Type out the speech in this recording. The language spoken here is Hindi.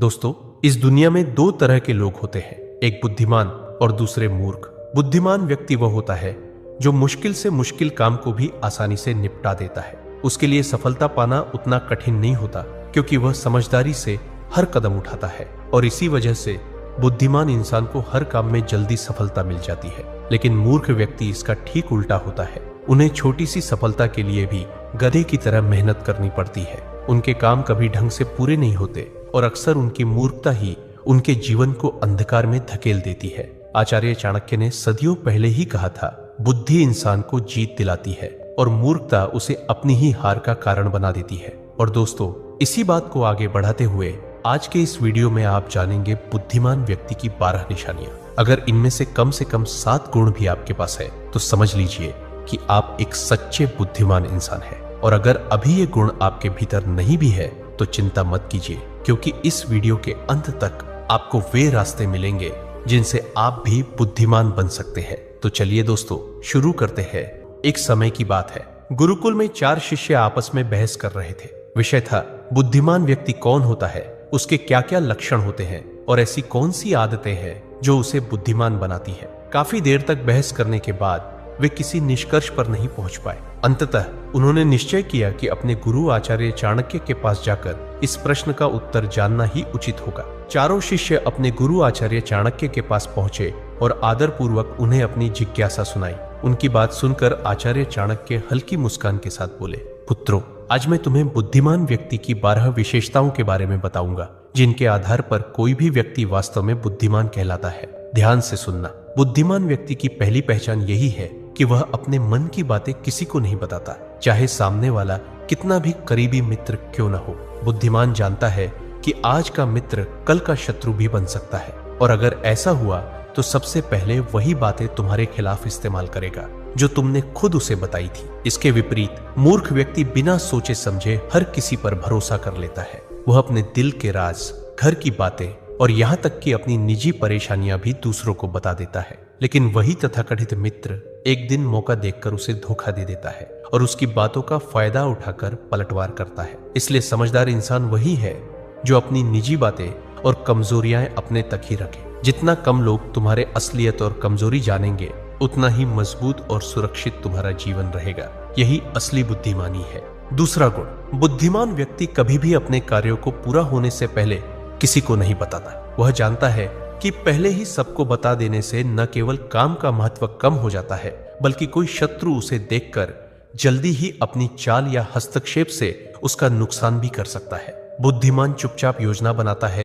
दोस्तों, इस दुनिया में दो तरह के लोग होते हैं, एक बुद्धिमान और दूसरे मूर्ख। बुद्धिमान व्यक्ति वह होता है जो मुश्किल से मुश्किल काम को भी आसानी से निपटा देता है। उसके लिए सफलता पाना उतना कठिन नहीं होता क्योंकि वह समझदारी से हर कदम उठाता है और इसी वजह से बुद्धिमान इंसान को हर काम में जल्दी सफलता मिल जाती है। लेकिन मूर्ख व्यक्ति इसका ठीक उल्टा होता है। उन्हें छोटी सी सफलता के लिए भी गधे की तरह मेहनत करनी पड़ती है। उनके काम कभी ढंग से पूरे नहीं होते और अक्सर उनकी मूर्खता ही उनके जीवन को अंधकार में धकेल देती है। आचार्य चाणक्य ने सदियों पहले ही कहा था, बुद्धि इंसान को जीत दिलाती है और मूर्खता उसे अपनी ही हार का कारण बना देती है। और दोस्तों, इसी बात को आगे बढ़ाते हुए आज के इस वीडियो में आप जानेंगे बुद्धिमान व्यक्ति की 12 निशानियां। अगर इनमें से कम 7 गुण भी आपके पास है तो समझ लीजिए कि आप एक सच्चे बुद्धिमान इंसान हैं। और अगर अभी ये गुण आपके भीतर नहीं भी है तो चिंता मत कीजिए, क्योंकि इस वीडियो के अंत तक आपको वे रास्ते मिलेंगे जिनसे आप भी बुद्धिमान बन सकते हैं। तो चलिए दोस्तों, शुरू करते हैं। एक समय की बात है, गुरुकुल में 4 शिष्य आपस में बहस कर रहे थे। विषय था, बुद्धिमान व्यक्ति कौन होता है, उसके क्या क्या लक्षण होते हैं और ऐसी कौन सी आदतें हैं जो उसे बुद्धिमान बनाती है। काफी देर तक बहस करने के बाद वे किसी निष्कर्ष पर नहीं पहुंच पाए। अंततः उन्होंने निश्चय किया कि अपने गुरु आचार्य चाणक्य के पास जाकर इस प्रश्न का उत्तर जानना ही उचित होगा। चारों शिष्य अपने गुरु आचार्य चाणक्य के पास पहुंचे और आदरपूर्वक उन्हें अपनी जिज्ञासा सुनाई। उनकी बात सुनकर आचार्य चाणक्य हल्की मुस्कान के साथ बोले, पुत्रों, आज मैं तुम्हें बुद्धिमान व्यक्ति की 12 विशेषताओं के बारे में बताऊंगा, जिनके आधार पर कोई भी व्यक्ति वास्तव में बुद्धिमान कहलाता है। ध्यान से सुनना। बुद्धिमान व्यक्ति की पहली पहचान यही है कि वह अपने मन की बातें किसी को नहीं बताता, चाहे सामने वाला कितना भी करीबी मित्र क्यों न हो। बुद्धिमान जानता है कि आज का मित्र कल का शत्रु भी बन सकता है, और अगर ऐसा हुआ तो सबसे पहले वही बातें तुम्हारे खिलाफ इस्तेमाल करेगा जो तुमने खुद उसे बताई थी। इसके विपरीत मूर्ख व्यक्ति बिना सोचे समझे हर किसी पर भरोसा कर लेता है। वह अपने दिल के राज, घर की बातें और यहाँ तक कि अपनी निजी परेशानियां भी दूसरों को बता देता है। लेकिन वही तथाकथित मित्र एक दिन मौका देखकर उसे धोखा दे देता है और उसकी बातों का फायदा उठाकर पलटवार करता है। इसलिए समझदार इंसान वही है जो अपनी निजी बातें और कमजोरियां अपने तक ही रखे। जितना कम लोग तुम्हारे असलियत और कमजोरी जानेंगे, उतना ही मजबूत और सुरक्षित तुम्हारा जीवन रहेगा। यही असली बुद्धिमानी है। दूसरा गुण, बुद्धिमान व्यक्ति कभी भी अपने कार्यों को पूरा होने से पहले किसी को नहीं बताता। वह जानता है कि पहले ही सबको बता देने से न केवल काम का महत्व कम हो जाता है, बल्कि कोई शत्रु उसे देखकर जल्दी ही अपनी चाल या हस्तक्षेप से उसका नुकसान भी कर सकता है। बुद्धिमान चुपचाप योजना बनाता है